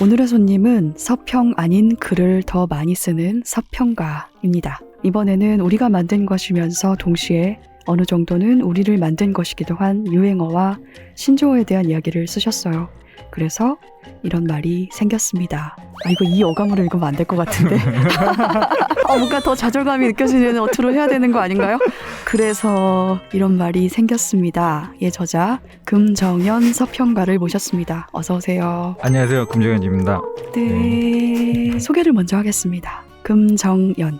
오늘의 손님은 서평 아닌 글을 더 많이 쓰는 서평가입니다. 이번에는 우리가 만든 것이면서 동시에 어느 정도는 우리를 만든 것이기도 한 유행어와 신조어에 대한 이야기를 쓰셨어요. 그래서 이런 말이 생겼습니다. 이거 이 어감으로 읽으면 안 될 것 같은데. 뭔가 더 좌절감이 느껴지는 어투로 해야 되는 거 아닌가요? 그래서 이런 말이 생겼습니다. 예, 저자 금정연 서평가를 모셨습니다. 어서 오세요. 안녕하세요. 금정연입니다. 네, 소개를 먼저 하겠습니다. 금정연.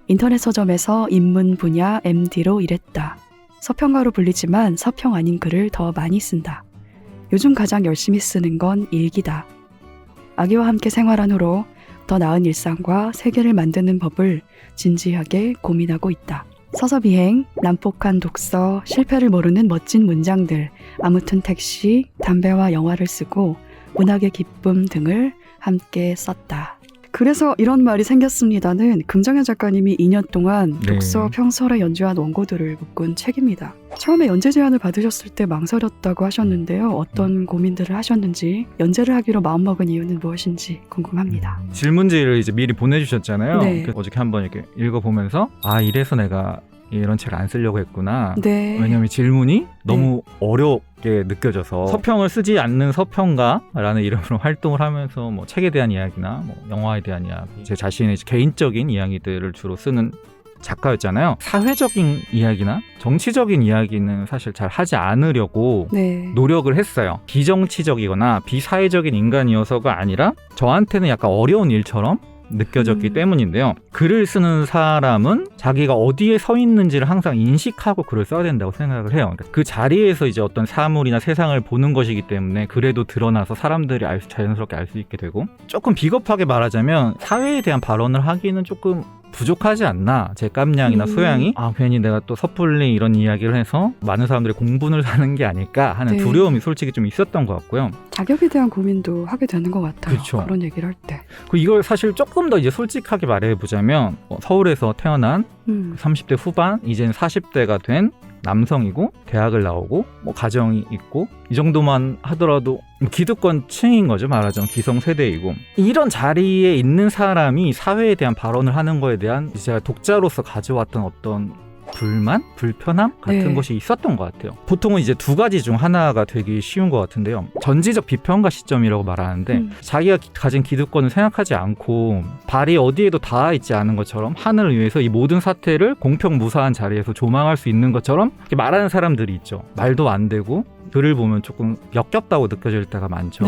인터넷 서점에서 인문 분야 MD로 일했다. 서평가로 불리지만 서평 아닌 글을 더 많이 쓴다. 요즘 가장 열심히 쓰는 건 일기다. 아기와 함께 생활한 후로 더 나은 일상과 세계를 만드는 법을 진지하게 고민하고 있다. 서서비행, 난폭한 독서, 실패를 모르는 멋진 문장들, 아무튼 택시, 담배와 영화를 쓰고 문학의 기쁨 등을 함께 썼다. 그래서 이런 말이 생겼습니다는 금정연 작가님이 2년 동안 독서 평설에 연주한 원고들을 묶은 책입니다. 처음에 연재 제안을 받으셨을 때 망설였다고 하셨는데요. 어떤 고민들을 하셨는지, 연재를 하기로 마음먹은 이유는 무엇인지 궁금합니다. 질문지를 이제 미리 보내주셨잖아요. 네. 어저께 한번 이렇게 읽어보면서 이래서 내가 이런 책을 안 쓰려고 했구나. 네. 왜냐하면 질문이 너무 어렵게 느껴져서 서평을 쓰지 않는 서평가라는 이름으로 활동을 하면서 뭐 책에 대한 이야기나 뭐 영화에 대한 이야기, 제 자신의 개인적인 이야기들을 주로 쓰는 작가였잖아요. 사회적인 이야기나 정치적인 이야기는 사실 잘 하지 않으려고 노력을 했어요. 비정치적이거나 비사회적인 인간이어서가 아니라 저한테는 약간 어려운 일처럼 느껴졌기 때문인데요. 글을 쓰는 사람은 자기가 어디에 서 있는지를 항상 인식하고 글을 써야 된다고 생각을 해요. 그러니까 그 자리에서 이제 어떤 사물이나 세상을 보는 것이기 때문에 글에도 드러나서 사람들이 자연스럽게 알 수 있게 되고, 조금 비겁하게 말하자면 사회에 대한 발언을 하기는 조금 부족하지 않나, 제 깜냥이나 소양이 괜히 내가 또 섣불리 이런 이야기를 해서 많은 사람들이 공분을 사는 게 아닐까 하는 두려움이 솔직히 좀 있었던 것 같고요. 자격에 대한 고민도 하게 되는 것 같아요. 그렇죠. 그런 얘기를 할 때. 이걸 사실 조금 더 이제 솔직하게 말해보자면 서울에서 태어난 30대 후반, 이제는 40대가 된 남성이고 대학을 나오고 뭐 가정이 있고 이 정도만 하더라도 기득권층인 거죠. 말하자면 기성세대이고, 이런 자리에 있는 사람이 사회에 대한 발언을 하는 거에 대한 제가 독자로서 가져왔던 어떤 불만? 불편함? 같은 것이 있었던 것 같아요. 보통은 이제 두 가지 중 하나가 되기 쉬운 것 같은데요. 전지적 비평가 시점이라고 말하는데 자기가 가진 기득권을 생각하지 않고 발이 어디에도 닿아 있지 않은 것처럼 하늘을 위해서 이 모든 사태를 공평무사한 자리에서 조망할 수 있는 것처럼 이렇게 말하는 사람들이 있죠. 말도 안 되고 글을 보면 조금 역겹다고 느껴질 때가 많죠.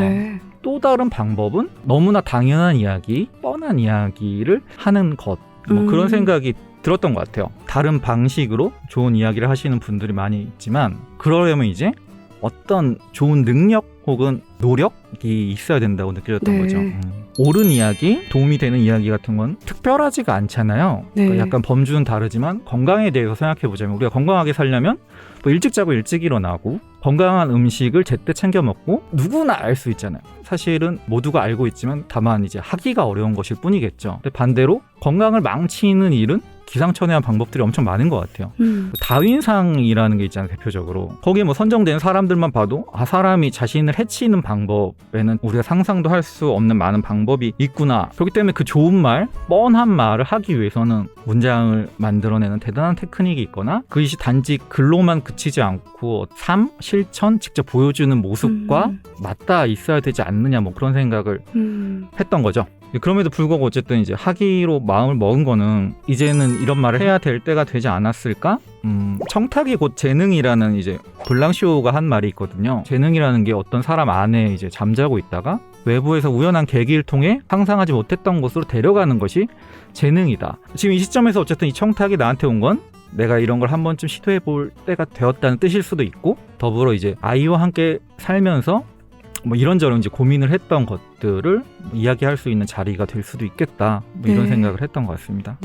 또 다른 방법은 너무나 당연한 이야기, 뻔한 이야기를 하는 것, 그런 생각이 들었던 것 같아요. 다른 방식으로 좋은 이야기를 하시는 분들이 많이 있지만, 그러려면 이제 어떤 좋은 능력 혹은 노력이 있어야 된다고 느껴졌던 거죠. 옳은 이야기, 도움이 되는 이야기 같은 건 특별하지가 않잖아요. 그러니까 약간 범주는 다르지만 건강에 대해서 생각해보자면, 우리가 건강하게 살려면 일찍 자고 일찍 일어나고 건강한 음식을 제때 챙겨 먹고, 누구나 알 수 있잖아요. 사실은 모두가 알고 있지만 다만 이제 하기가 어려운 것일 뿐이겠죠. 근데 반대로 건강을 망치는 일은 기상천외한 방법들이 엄청 많은 것 같아요. 다윈상이라는 게 있잖아요, 대표적으로. 거기에 선정된 사람들만 봐도 사람이 자신을 해치는 방법에는 우리가 상상도 할 수 없는 많은 방법이 있구나. 그렇기 때문에 그 좋은 말, 뻔한 말을 하기 위해서는 문장을 만들어내는 대단한 테크닉이 있거나, 그것이 단지 글로만 그치지 않고 삶, 실천, 직접 보여주는 모습과 맞닿아 있어야 되지 않느냐, 그런 생각을 했던 거죠. 그럼에도 불구하고 어쨌든 이제 하기로 마음을 먹은 거는 이제는 이런 말을 해야 될 때가 되지 않았을까? 청탁이 곧 재능이라는 이제 블랑시오가 한 말이 있거든요. 재능이라는 게 어떤 사람 안에 이제 잠자고 있다가 외부에서 우연한 계기를 통해 상상하지 못했던 곳으로 데려가는 것이 재능이다. 지금 이 시점에서 어쨌든 이 청탁이 나한테 온 건 내가 이런 걸 한 번쯤 시도해 볼 때가 되었다는 뜻일 수도 있고, 더불어 이제 아이와 함께 살면서 이런저런 이제 고민을 했던 것들을 이야기할 수 있는 자리가 될 수도 있겠다, 이런 생각을 했던 것 같습니다.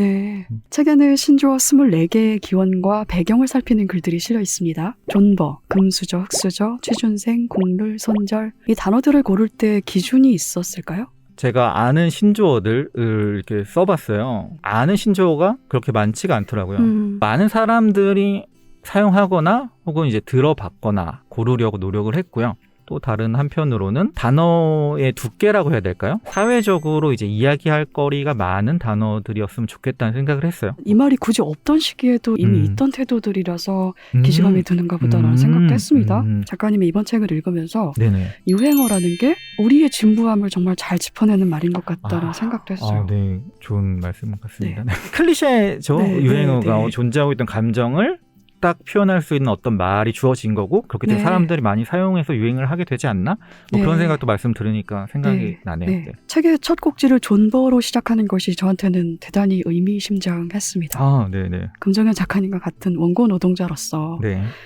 책에는 신조어 24개의 기원과 배경을 살피는 글들이 실려 있습니다. 존버, 금수저, 흑수저, 취준생, 공룰, 손절. 이 단어들을 고를 때 기준이 있었을까요? 제가 아는 신조어들을 이렇게 써봤어요. 아는 신조어가 그렇게 많지가 않더라고요. 많은 사람들이 사용하거나 혹은 이제 들어봤거나 고르려고 노력을 했고요. 또 다른 한편으로는 단어의 두께라고 해야 될까요? 사회적으로 이제 이야기할 거리가 많은 단어들이었으면 좋겠다는 생각을 했어요. 이 말이 굳이 없던 시기에도 이미 있던 태도들이라서 기시감이 드는가 보다라는 생각도 했습니다. 작가님이 이번 책을 읽으면서 네네. 유행어라는 게 우리의 진부함을 정말 잘 짚어내는 말인 것 같다는 생각도 했어요. 네. 좋은 말씀 같습니다. 네. 클리셰죠. 유행어가 존재하고 있던 감정을 딱 표현할 수 있는 어떤 말이 주어진 거고 그렇기 때문에 사람들이 많이 사용해서 유행을 하게 되지 않나? 뭐 그런 생각도 말씀 들으니까 생각이 나네요. 네. 책의 첫 곡지를 존버로 시작하는 것이 저한테는 대단히 의미심장했습니다. 네네. 금정현 작가님과 같은 원고 노동자로서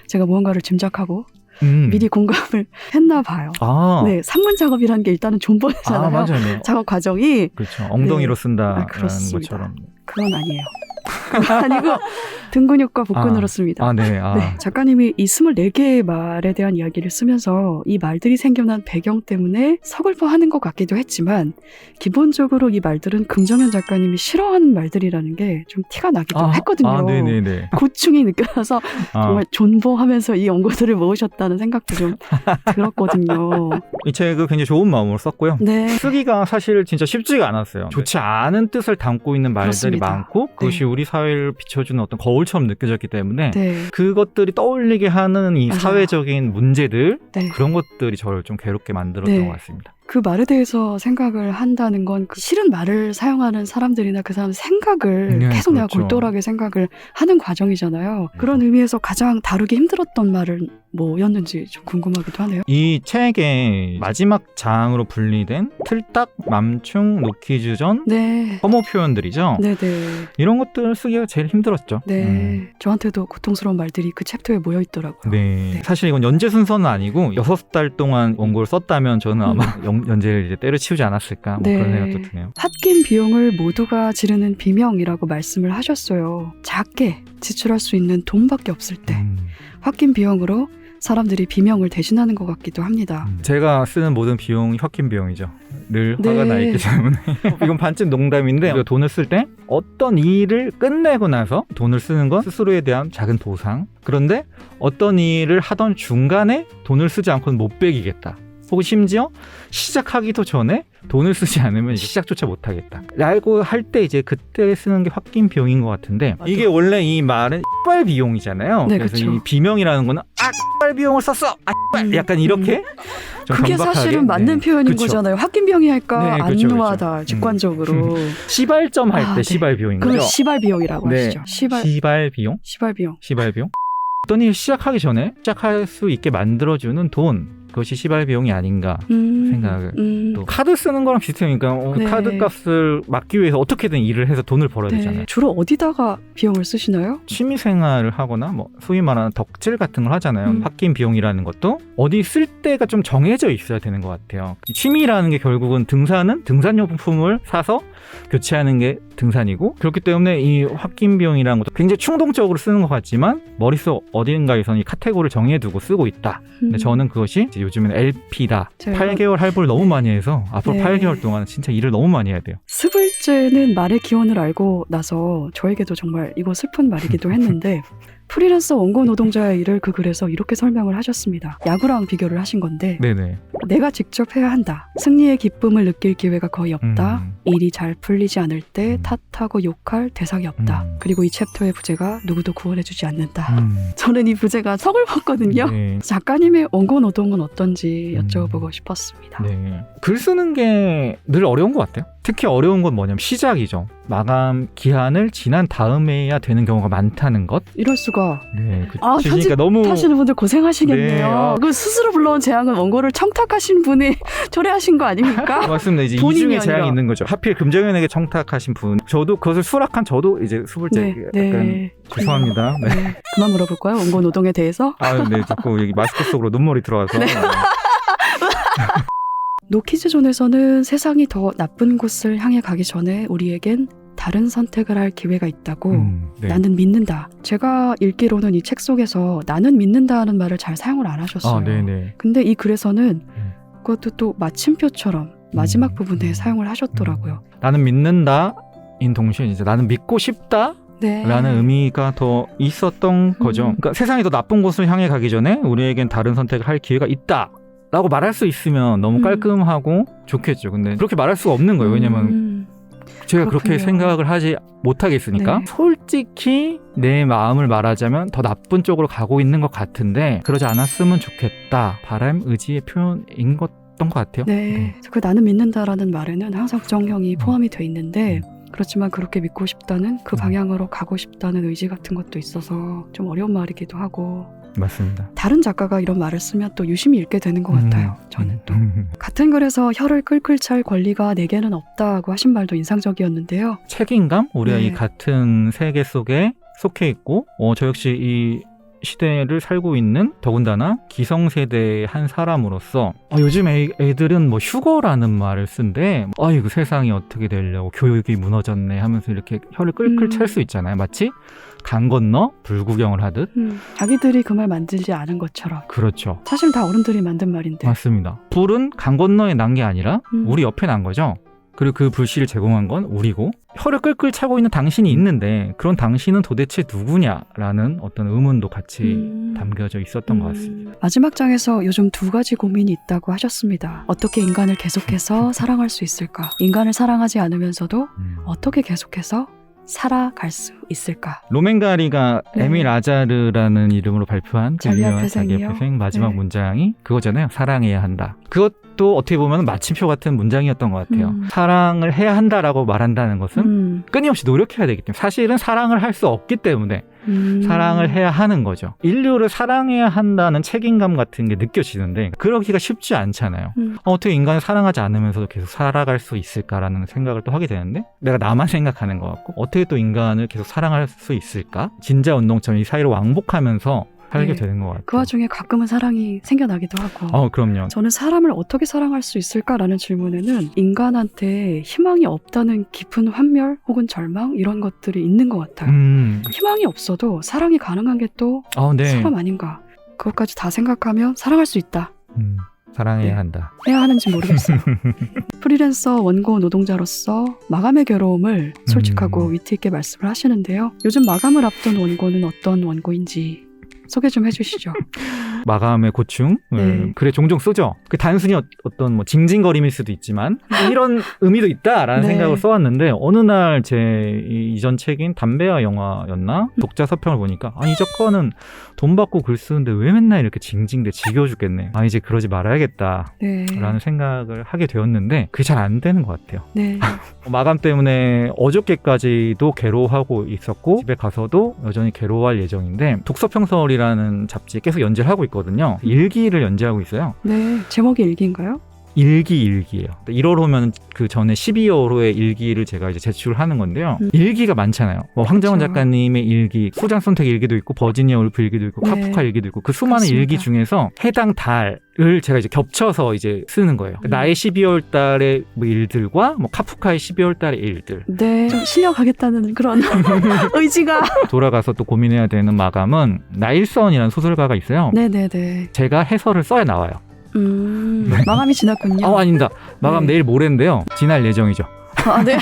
제가 무언가를 짐작하고 미리 공감을 했나 봐요. 네, 산문 작업이라는 게 일단은 존버잖아요. 맞아요. 작업 과정이 그렇죠. 엉덩이로 쓴다라는 그렇습니다. 것처럼. 그건 아니에요. 그건 아니고 등 근육과 복근으로 씁니다. 네. 작가님이 이 24개의 말에 대한 이야기를 쓰면서 이 말들이 생겨난 배경 때문에 서글퍼하는 것 같기도 했지만 기본적으로 이 말들은 금정현 작가님이 싫어하는 말들이라는 게 좀 티가 나기도 했거든요. 네네네. 고충이 느껴져서 정말 존버하면서 이 연구들을 모으셨다는 생각도 좀 들었거든요. 이 책을 굉장히 좋은 마음으로 썼고요. 쓰기가 사실 진짜 쉽지가 않았어요. 좋지 않은 뜻을 담고 있는 말들이 많고 그것이 우리 사회를 비춰주는 어떤 거울처럼 느껴졌기 때문에 그것들이 떠올리게 하는 이 사회적인 문제들 그런 것들이 저를 좀 괴롭게 만들었던 것 같습니다. 그 말에 대해서 생각을 한다는 건 그 싫은 말을 사용하는 사람들이나 그 사람 생각을 계속 내가 골똘하게 생각을 하는 과정이잖아요. 그런 의미에서 가장 다루기 힘들었던 말은 뭐였는지 좀 궁금하기도 하네요. 이 책의 마지막 장으로 분리된 틀딱, 맘충, 노키즈전, 혐오 표현들이죠. 이런 것들 쓰기가 제일 힘들었죠. 저한테도 고통스러운 말들이 그 챕터에 모여 있더라고요. 사실 이건 연재 순서는 아니고 6달 동안 원고를 썼다면 저는 아마 연재를 이제 때려치우지 않았을까 그런 생각도 드네요. 홧김 비용을 모두가 지르는 비명이라고 말씀을 하셨어요. 작게 지출할 수 있는 돈밖에 없을 때 홧김 비용으로 사람들이 비명을 대신하는 것 같기도 합니다. 제가 쓰는 모든 비용이 홧김 비용이죠. 늘 화가 나 있기 때문에. 이건 반쯤 농담인데 우리가 돈을 쓸 때 어떤 일을 끝내고 나서 돈을 쓰는 건 스스로에 대한 작은 보상. 그런데 어떤 일을 하던 중간에 돈을 쓰지 않고는 못 베기겠다. 혹은 심지어 시작하기도 전에 돈을 쓰지 않으면 시작조차 못하겠다 라고 할 때 이제 그때 쓰는 게 홧김 비용인 것 같은데 이게 원래 이 말은 X발 비용이잖아요. 그래서 이 비명이라는 거는 X발 비용을 썼어! 약간 이렇게 그게 사실은 맞는 표현인 거잖아요. 홧김 비용이 할까 안누하다 직관적으로 시발점 할 때 시발 비용인 거죠. 그럼 시발 비용이라고 하시죠. 시발 비용? 시발 비용. 어떤 일 시작하기 전에 시작할 수 있게 만들어주는 돈 그것이 시발 비용이 아닌가 생각을 또 카드 쓰는 거랑 비슷하니까 카드 값을 막기 위해서 어떻게든 일을 해서 돈을 벌어야 되잖아요. 주로 어디다가 비용을 쓰시나요? 취미생활을 하거나 뭐 소위 말하는 덕질 같은 걸 하잖아요. 홧김 비용이라는 것도 어디 쓸 때가 좀 정해져 있어야 되는 것 같아요. 취미라는 게 결국은 등산은 등산용품을 사서 교체하는 게 등산이고 그렇기 때문에 이 홧김 비용이라는 것도 굉장히 충동적으로 쓰는 것 같지만 머릿속 어딘가에서는 이 카테고리를 정해두고 쓰고 있다. 근데 저는 그것이 요즘에는 LP다. 8개월 할부를 너무 많이 해서 앞으로 8개월 동안 진짜 일을 너무 많이 해야 돼요. 스불제는 말의 기원을 알고 나서 저에게도 정말 이거 슬픈 말이기도 했는데 프리랜서 원고 노동자의 일을 그 글에서 이렇게 설명을 하셨습니다. 야구랑 비교를 하신 건데 내가 직접 해야 한다. 승리의 기쁨을 느낄 기회가 거의 없다. 일이 잘 풀리지 않을 때 탓하고 욕할 대상이 없다. 그리고 이 챕터의 부제가 누구도 구원해주지 않는다. 저는 이 부제가 서글펐거든요. 작가님의 원고 노동은 어떤지 여쭤보고 싶었습니다. 글 쓰는 게 늘 어려운 것 같아요. 특히 어려운 건 뭐냐면 시작이죠. 마감 기한을 지난 다음에야 되는 경우가 많다는 것. 이럴 수가. 그러니까 너무 편집하시는 분들 고생하시겠네요. 그 스스로 불러온 재앙은 원고를 청탁하신 분이 초래하신 거 아닙니까? 맞습니다. 이제 이중의 재앙이 있는 거죠. 하필 금정현에게 청탁하신 분. 저도 그것을 수락한 저도 이제 수불제 약간 죄송합니다. 그만 물어볼까요? 원고 노동에 대해서? 자꾸 여기 마스크 속으로 눈물이 들어와서. 노키즈존에서는 세상이 더 나쁜 곳을 향해 가기 전에 우리에겐 다른 선택을 할 기회가 있다고 나는 믿는다. 제가 읽기로는 이 책 속에서 나는 믿는다 하는 말을 잘 사용을 안 하셨어요. 근데 이 글에서는 그것도 또 마침표처럼 마지막 부분에 사용을 하셨더라고요. 나는 믿는다 인 동시에 이제 나는 믿고 싶다 라는 의미가 더 있었던 거죠. 그러니까 세상이 더 나쁜 곳을 향해 가기 전에 우리에겐 다른 선택을 할 기회가 있다. 라고 말할 수 있으면 너무 깔끔하고 좋겠죠. 근데 그렇게 말할 수가 없는 거예요. 왜냐면 제가 그렇게 그렇군요. 생각을 하지 못하겠으니까. 네. 솔직히 내 마음을 말하자면 더 나쁜 쪽으로 가고 있는 것 같은데 그러지 않았으면 좋겠다. 바람, 의지의 표현인 것 같아요. 네. 그 나는 믿는다라는 말에는 항상 부정형이 포함이 돼 있는데 그렇지만 그렇게 믿고 싶다는 그 방향으로 가고 싶다는 의지 같은 것도 있어서 좀 어려운 말이기도 하고 맞습니다. 다른 작가가 이런 말을 쓰면 또 유심히 읽게 되는 것 같아요. 저는 또 같은 글에서 혀를 끌끌 찰 권리가 내게는 없다고 하신 말도 인상적이었는데요. 책임감? 우리가 네. 이 같은 세계 속에 속해 있고 저 역시 이 시대를 살고 있는 더군다나 기성세대의 한 사람으로서 요즘 애들은 뭐 휴거라는 말을 쓴대. 아이고 세상이 어떻게 되려고 교육이 무너졌네 하면서 이렇게 혀를 끌끌 찰 수 있잖아요. 마치 강 건너 불구경을 하듯. 자기들이 그 말 만들지 않은 것처럼. 그렇죠. 사실 다 어른들이 만든 말인데. 맞습니다. 불은 강 건너에 난 게 아니라 우리 옆에 난 거죠. 그리고 그 불씨를 제공한 건 우리고 혀를 끌끌 차고 있는 당신이 있는데 그런 당신은 도대체 누구냐라는 어떤 의문도 같이 담겨져 있었던 것 같습니다. 마지막 장에서 요즘 두 가지 고민이 있다고 하셨습니다. 어떻게 인간을 계속해서 사랑할 수 있을까? 인간을 사랑하지 않으면서도 어떻게 계속해서 살아갈 수 있을까? 로맨가리가 네. 에밀 아자르라는 이름으로 발표한 그 자기의 유명한 태생이요? 자기의 태생 마지막 네. 문장이 그거잖아요. 사랑해야 한다. 그것도 어떻게 보면 마침표 같은 문장이었던 것 같아요. 사랑을 해야 한다라고 말한다는 것은 끊임없이 노력해야 되기 때문에 사실은 사랑을 할 수 없기 때문에 사랑을 해야 하는 거죠. 인류를 사랑해야 한다는 책임감 같은 게 느껴지는데 그러기가 쉽지 않잖아요. 어떻게 인간을 사랑하지 않으면서도 계속 살아갈 수 있을까라는 생각을 또 하게 되는데 내가 나만 생각하는 것 같고 어떻게 또 인간을 계속 사랑할 수 있을까? 진자 운동처럼 이 사이를 왕복하면서 살게 네. 되는 것 같아요. 그 와중에 가끔은 사랑이 생겨나기도 하고. 그럼요. 저는 사람을 어떻게 사랑할 수 있을까라는 질문에는 인간한테 희망이 없다는 깊은 환멸 혹은 절망 이런 것들이 있는 것 같아요. 희망이 없어도 사랑이 가능한 게 또 네. 사람 아닌가. 그것까지 다 생각하면 사랑할 수 있다. 사랑해야 네. 한다. 해야 하는지 모르겠어요. 프리랜서 원고 노동자로서 마감의 괴로움을 솔직하고 위트 있게 말씀을 하시는데요. 요즘 마감을 앞둔 원고는 어떤 원고인지 소개 좀 해주시죠. 마감의 고충 네. 글에 종종 쓰죠. 그 단순히 어떤 뭐 징징거림일 수도 있지만 이런 의미도 있다라는 네. 생각을 써왔는데 어느 날 제 이전 책인 담배와 영화였나 독자 서평을 보니까 이 작가는 돈 받고 글 쓰는데 왜 맨날 이렇게 징징대 지겨워 죽겠네. 이제 그러지 말아야겠다 네. 라는 생각을 하게 되었는데 그게 잘 안 되는 것 같아요. 네. 마감 때문에 어저께까지도 괴로워하고 있었고 집에 가서도 여전히 괴로워할 예정인데 독서평설이라는 잡지에 계속 연재를 하고 있거든요. 일기를 연재하고 있어요. 네. 제목이 일기인가요? 일기예요. 1월 호면 그 전에 12월호의 일기를 제가 이제 제출하는 건데요. 일기가 많잖아요. 황정은 그렇죠. 작가님의 일기, 코장 선택 일기도 있고 버지니아 울프 일기도 있고 네. 카프카 일기도 있고 그 수많은 그렇습니다. 일기 중에서 해당 달을 제가 이제 겹쳐서 이제 쓰는 거예요. 나의 12월 달의 뭐 일들과 뭐 카프카의 12월 달의 일들. 네. 좀 실려가겠다는 그런 의지가. 돌아가서 또 고민해야 되는 마감은 나일선이라는 소설가가 있어요. 네네네. 제가 해설을 써야 나와요. 마감이 지났군요. 아닙니다. 마감 네. 내일 모레인데요. 지날 예정이죠. 네.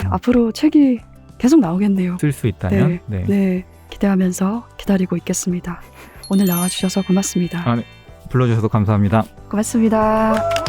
앞으로 책이 계속 나오겠네요. 쓸 수 있다면. 네. 네. 기대하면서 기다리고 있겠습니다. 오늘 나와주셔서 고맙습니다. 불러주셔서 감사합니다. 고맙습니다.